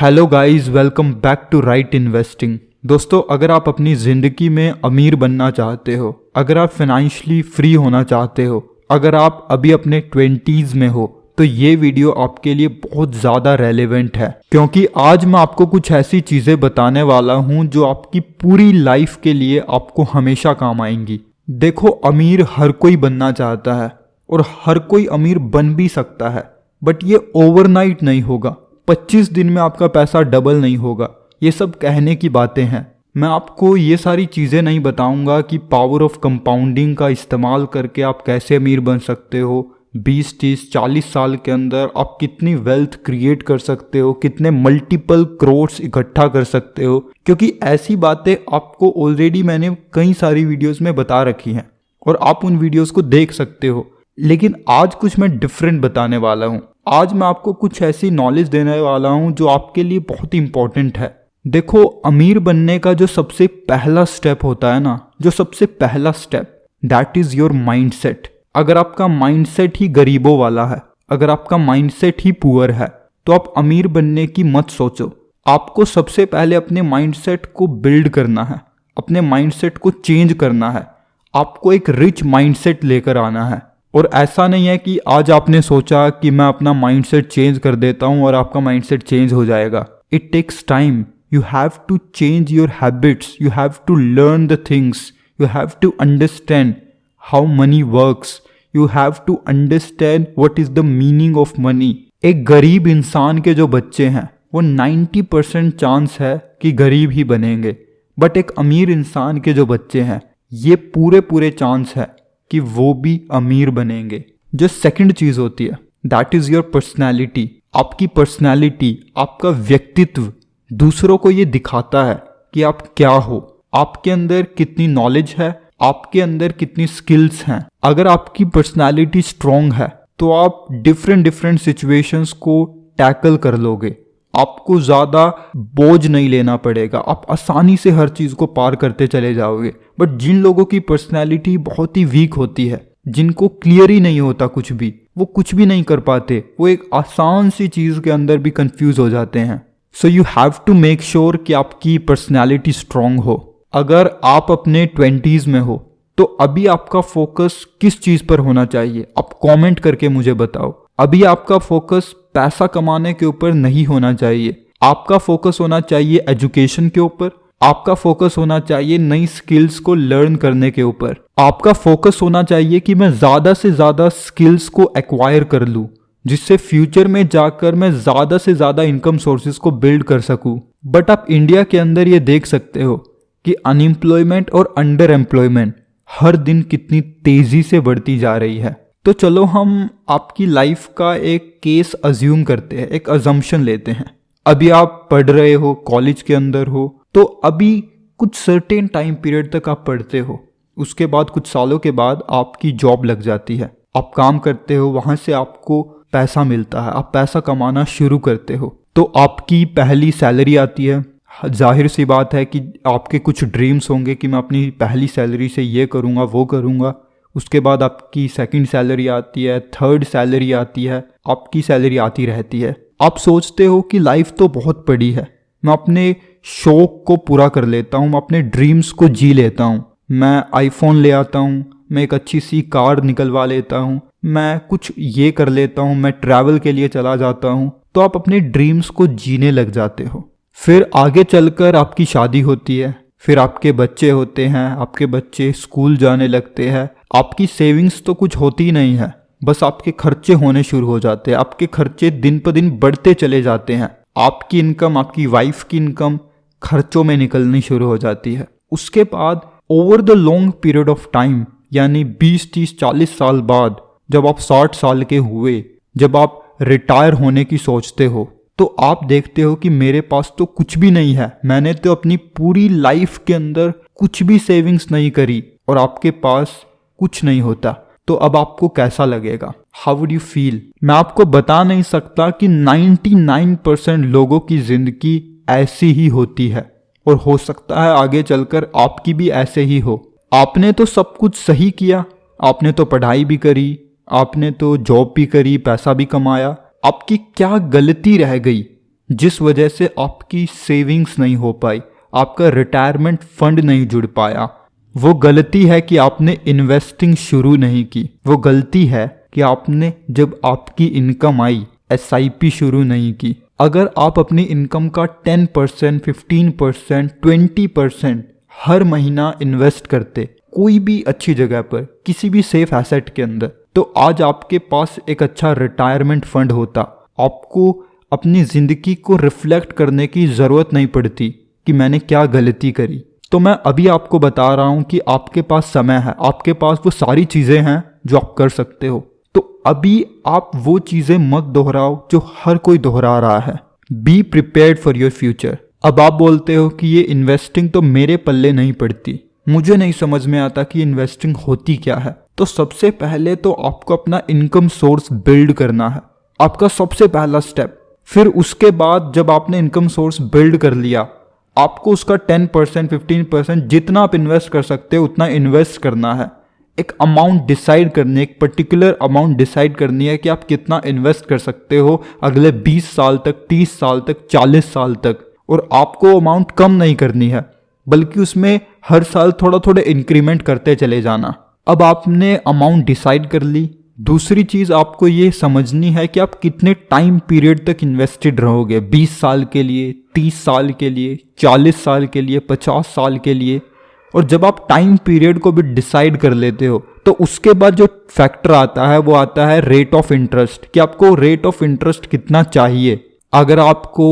Hello guys, welcome back to right investing. दोस्तों, अगर आप अपनी ज़िंदगी में अमीर बनना चाहते हो, अगर आप फाइनेंशियली फ्री होना चाहते हो, अगर आप अभी अपने 20s में हो, तो ये वीडियो आपके लिए बहुत ज़्यादा रेलेवेंट है, क्योंकि आज मैं आपको कुछ ऐसी चीज़ें बताने वाला हूँ जो आपकी पूरी लाइफ के लिए आपको हमेशा काम आएंगी। देखो, अमीर हर कोई बनना चाहता है और हर कोई अमीर बन भी सकता है, बट ये ओवरनाइट नहीं होगा। 25 दिन में आपका पैसा डबल नहीं होगा। ये सब कहने की बातें हैं। मैं आपको ये सारी चीज़ें नहीं बताऊंगा कि पावर ऑफ कंपाउंडिंग का इस्तेमाल करके आप कैसे अमीर बन सकते हो। 20, 30, 40 साल के अंदर आप कितनी वेल्थ क्रिएट कर सकते हो, कितने मल्टीपल करोड्स इकट्ठा कर सकते हो, क्योंकि ऐसी बातें आपको ऑलरेडी मैंने कई सारी वीडियोस में बता रखी हैं और आप उन वीडियोस को देख सकते हो। लेकिन आज कुछ मैं डिफरेंट बताने वाला हूँ। आज मैं आपको कुछ ऐसी नॉलेज देने वाला हूँ जो आपके लिए बहुत इंपॉर्टेंट है। देखो, अमीर बनने का जो सबसे पहला स्टेप होता है ना, जो सबसे पहला step, that is your mindset. अगर आपका माइंडसेट ही गरीबों वाला है, अगर आपका माइंडसेट ही पुअर है, तो आप अमीर बनने की मत सोचो। आपको सबसे पहले अपने माइंडसेट को बिल्ड करना है, अपने माइंडसेट को चेंज करना है। आपको एक रिच माइंडसेट लेकर आना है। और ऐसा नहीं है कि आज आपने सोचा कि मैं अपना माइंडसेट चेंज कर देता हूं और आपका माइंडसेट चेंज हो जाएगा। It takes time. You have to change your habits, you have to learn the things, you have to understand how money works, you have to understand what is the meaning of money. एक गरीब इंसान के जो बच्चे हैं वो 90% chance है कि गरीब ही बनेंगे, बट एक अमीर इंसान के जो बच्चे हैं ये पूरे चांस है कि वो भी अमीर बनेंगे। जो सेकंड चीज होती है, दैट इज योर पर्सनैलिटी। आपकी पर्सनैलिटी, आपका व्यक्तित्व दूसरों को ये दिखाता है कि आप क्या हो, आपके अंदर कितनी नॉलेज है, आपके अंदर कितनी स्किल्स हैं। अगर आपकी पर्सनैलिटी स्ट्रांग है तो आप डिफरेंट सिचुएशंस को टैकल कर लोगे। आपको ज़्यादा बोझ नहीं लेना पड़ेगा, आप आसानी से हर चीज़ को पार करते चले जाओगे। बट जिन लोगों की पर्सनैलिटी बहुत ही वीक होती है, जिनको क्लियर ही नहीं होता कुछ भी, वो कुछ भी नहीं कर पाते, वो एक आसान सी चीज़ के अंदर भी कंफ्यूज हो जाते हैं। So you have to make sure कि आपकी पर्सनैलिटी स्ट्रांग हो। अगर आप अपने 20s में हो तो अभी आपका फोकस किस चीज़ पर होना चाहिए, आप कॉमेंट करके मुझे बताओ। अभी आपका फोकस पैसा कमाने के ऊपर नहीं होना चाहिए। आपका फोकस होना चाहिए एजुकेशन के ऊपर, आपका फोकस होना चाहिए नई स्किल्स को लर्न करने के ऊपर। आपका फोकस होना चाहिए कि मैं ज़्यादा से ज़्यादा स्किल्स को एक्वायर कर लूँ, जिससे फ्यूचर में जाकर मैं ज़्यादा से ज़्यादा इनकम सोर्सेज को बिल्ड कर सकूँ। बट आप इंडिया के अंदर ये देख सकते हो कि अनएम्प्लॉयमेंट और अंडर एम्प्लॉयमेंट हर दिन कितनी तेज़ी से बढ़ती जा रही है। तो चलो हम आपकी लाइफ का एक केस अज्यूम करते हैं, एक अजम्पशन लेते हैं। अभी आप पढ़ रहे हो, कॉलेज के अंदर हो, तो अभी कुछ सर्टेन टाइम पीरियड तक आप पढ़ते हो। उसके बाद कुछ सालों के बाद आपकी जॉब लग जाती है, आप काम करते हो, वहाँ से आपको पैसा मिलता है, आप पैसा कमाना शुरू करते हो। तो आपकी पहली सैलरी आती है। जाहिर सी बात है कि आपके कुछ ड्रीम्स होंगे कि मैं अपनी पहली सैलरी से ये करूँगा, वो करूँगा। उसके बाद आपकी सेकंड सैलरी आती है, थर्ड सैलरी आती है, आपकी सैलरी आती रहती है। आप सोचते हो कि लाइफ तो बहुत बड़ी है, मैं अपने शौक को पूरा कर लेता हूँ, मैं अपने ड्रीम्स को जी लेता हूँ, मैं आईफोन ले आता हूँ, मैं एक अच्छी सी कार निकलवा लेता हूँ, मैं कुछ ये कर लेता हूँ, मैं ट्रैवल के लिए चला जाता हूँ। तो आप अपने ड्रीम्स को जीने लग जाते हो। फिर आगे चलकर आपकी शादी होती है, फिर आपके बच्चे होते हैं, आपके बच्चे स्कूल जाने लगते हैं। आपकी सेविंग्स तो कुछ होती नहीं है, बस आपके खर्चे होने शुरू हो जाते हैं। आपके खर्चे दिन पर दिन बढ़ते चले जाते हैं। आपकी इनकम, आपकी वाइफ की इनकम खर्चों में निकलनी शुरू हो जाती है। उसके बाद over the long period of time, यानी 20, 30, 40 साल बाद, जब आप 60 साल के हुए, जब आप रिटायर होने की सोचते हो, तो आप देखते हो कि मेरे पास तो कुछ भी नहीं है, मैंने तो अपनी पूरी लाइफ के अंदर कुछ भी सेविंग्स नहीं करी, और आपके पास कुछ नहीं होता। तो अब आपको कैसा लगेगा? How would you feel? मैं आपको बता नहीं सकता कि 99% लोगों की जिंदगी ऐसी ही होती है, और हो सकता है आगे चलकर आपकी भी ऐसे ही हो। आपने तो सब कुछ सही किया, आपने तो पढ़ाई भी करी, आपने तो जॉब भी करी, पैसा भी कमाया, आपकी क्या गलती रह गई जिस वजह से आपकी सेविंग्स नहीं हो पाई, आपका रिटायरमेंट फंड नहीं जुड़ पाया। वो गलती है कि आपने इन्वेस्टिंग शुरू नहीं की। वो गलती है कि आपने जब आपकी इनकम आई SIP शुरू नहीं की। अगर आप अपनी इनकम का 10%, 15%, 20% हर महीना इन्वेस्ट करते कोई भी अच्छी जगह पर, किसी भी सेफ एसेट के अंदर, तो आज आपके पास एक अच्छा रिटायरमेंट फंड होता। आपको अपनी ज़िंदगी को रिफ्लेक्ट करने की ज़रूरत नहीं पड़ती कि मैंने क्या गलती करी। तो मैं अभी आपको बता रहा हूँ कि आपके पास समय है, आपके पास वो सारी चीज़ें हैं जो आप कर सकते हो। तो अभी आप वो चीज़ें मत दोहराओ जो हर कोई दोहरा रहा है। Be prepared for your future. अब आप बोलते हो कि ये इन्वेस्टिंग तो मेरे पल्ले नहीं पड़ती, मुझे नहीं समझ में आता कि इन्वेस्टिंग होती क्या है। तो सबसे पहले तो आपको अपना इनकम सोर्स बिल्ड करना है, आपका सबसे पहला स्टेप। फिर उसके बाद जब आपने इनकम सोर्स बिल्ड कर लिया, आपको उसका 10%, 15% जितना आप इन्वेस्ट कर सकते हो उतना इन्वेस्ट करना है। एक अमाउंट डिसाइड करनी, एक पर्टिकुलर अमाउंट डिसाइड करनी है कि आप कितना इन्वेस्ट कर सकते हो अगले 20 साल तक, 30 साल तक, 40 साल तक। और आपको अमाउंट कम नहीं करनी है, बल्कि उसमें हर साल थोड़ा थोड़ा इंक्रीमेंट करते चले जाना। अब आपने अमाउंट डिसाइड कर ली। दूसरी चीज़ आपको ये समझनी है कि आप कितने टाइम पीरियड तक इन्वेस्टेड रहोगे। 20 साल के लिए, 30 साल के लिए, 40 साल के लिए, 50 साल के लिए। और जब आप टाइम पीरियड को भी डिसाइड कर लेते हो तो उसके बाद जो फैक्टर आता है वो आता है रेट ऑफ इंटरेस्ट, कि आपको रेट ऑफ इंटरेस्ट कितना चाहिए। अगर आपको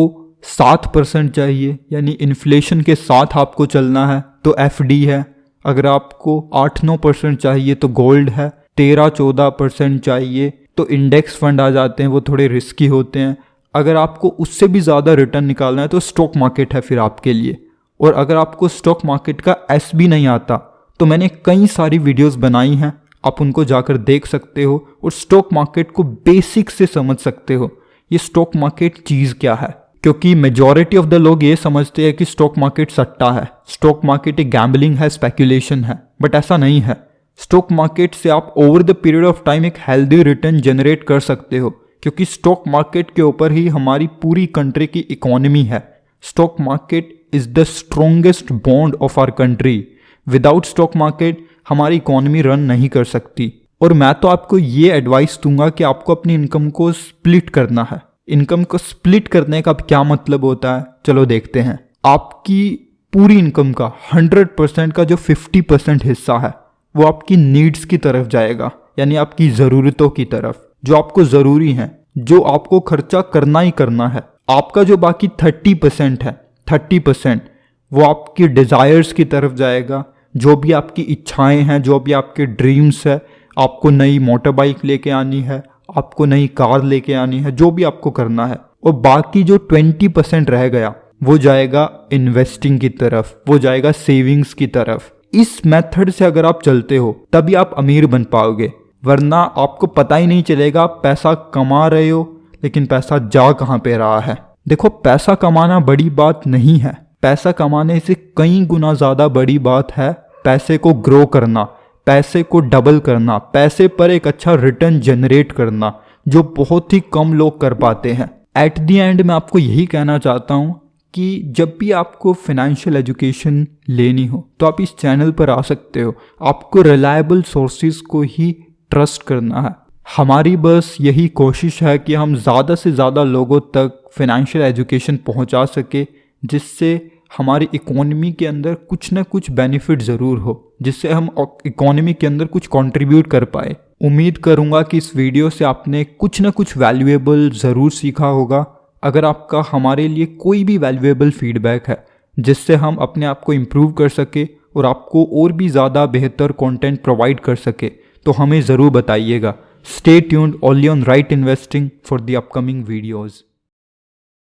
7% चाहिए, यानी इन्फ्लेशन के साथ आपको चलना है, तो FD है। अगर आपको 8-9% चाहिए तो गोल्ड है। 13-14% चाहिए तो इंडेक्स फंड आ जाते हैं, वो थोड़े रिस्की होते हैं। अगर आपको उससे भी ज़्यादा रिटर्न निकालना है तो स्टॉक मार्केट है फिर आपके लिए। और अगर आपको स्टॉक मार्केट का S भी नहीं आता तो मैंने कई सारी वीडियोस बनाई हैं, आप उनको जाकर देख सकते हो और स्टॉक मार्केट को बेसिक से समझ सकते हो ये स्टॉक मार्केट चीज़ क्या है। क्योंकि मेजॉरिटी ऑफ द लोग ये समझते हैं कि स्टॉक मार्केट सट्टा है, स्टॉक मार्केट एक गैम्बलिंग है, स्पेक्यूलेशन है, बट ऐसा नहीं है। स्टॉक मार्केट से आप over the period of time एक हेल्दी रिटर्न जनरेट कर सकते हो, क्योंकि स्टॉक मार्केट के ऊपर ही हमारी पूरी कंट्री की इकोनॉमी है। Stock market is the strongest bond of our country. Without stock market हमारी इकोनॉमी रन नहीं कर सकती। और मैं तो आपको ये एडवाइस दूंगा कि आपको अपनी इनकम को स्प्लिट करना है। इनकम को स्प्लिट करने का क्या मतलब होता है, चलो देखते हैं। आपकी पूरी इनकम का 100% का जो 50% हिस्सा है वो आपकी नीड्स की तरफ जाएगा, यानी आपकी ज़रूरतों की तरफ, जो आपको ज़रूरी है, जो आपको खर्चा करना ही करना है। आपका जो बाकी 30% है, 30% वो आपकी डिज़ायर्स की तरफ जाएगा, जो भी आपकी इच्छाएं हैं, जो भी आपके ड्रीम्स है। आपको नई मोटर बाइक लेके आनी है, आपको नई कार लेके आनी है, जो भी आपको करना है। और बाकी जो 20% रह गया वो जाएगा इन्वेस्टिंग की तरफ, वो जाएगा सेविंग्स की तरफ। इस मेथड से अगर आप चलते हो तभी आप अमीर बन पाओगे, वरना आपको पता ही नहीं चलेगा आप पैसा कमा रहे हो लेकिन पैसा जा कहाँ पे रहा है। देखो, पैसा कमाना बड़ी बात नहीं है, पैसा कमाने से कई गुना ज़्यादा बड़ी बात है पैसे को ग्रो करना, पैसे को डबल करना, पैसे पर एक अच्छा रिटर्न जनरेट करना, जो बहुत ही कम लोग कर पाते हैं। एट दी एंड मैं आपको यही कहना चाहता हूँ कि जब भी आपको फाइनेंशियल एजुकेशन लेनी हो तो आप इस चैनल पर आ सकते हो। आपको रिलायबल सोर्सेज को ही ट्रस्ट करना है। हमारी बस यही कोशिश है कि हम ज़्यादा से ज़्यादा लोगों तक फाइनेंशियल एजुकेशन पहुंचा सके, जिससे हमारी इकोनॉमी के अंदर कुछ ना कुछ बेनिफिट ज़रूर हो, जिससे हम इकोनॉमी के अंदर कुछ कंट्रीब्यूट कर पाए। उम्मीद करूँगा कि इस वीडियो से आपने कुछ ना कुछ वैल्यूएबल ज़रूर सीखा होगा। अगर आपका हमारे लिए कोई भी वैल्यूएबल फीडबैक है जिससे हम अपने आप को इम्प्रूव कर सके और आपको और भी ज़्यादा बेहतर कंटेंट प्रोवाइड कर सके, तो हमें ज़रूर बताइएगा। Stay tuned only on right investing for the upcoming videos.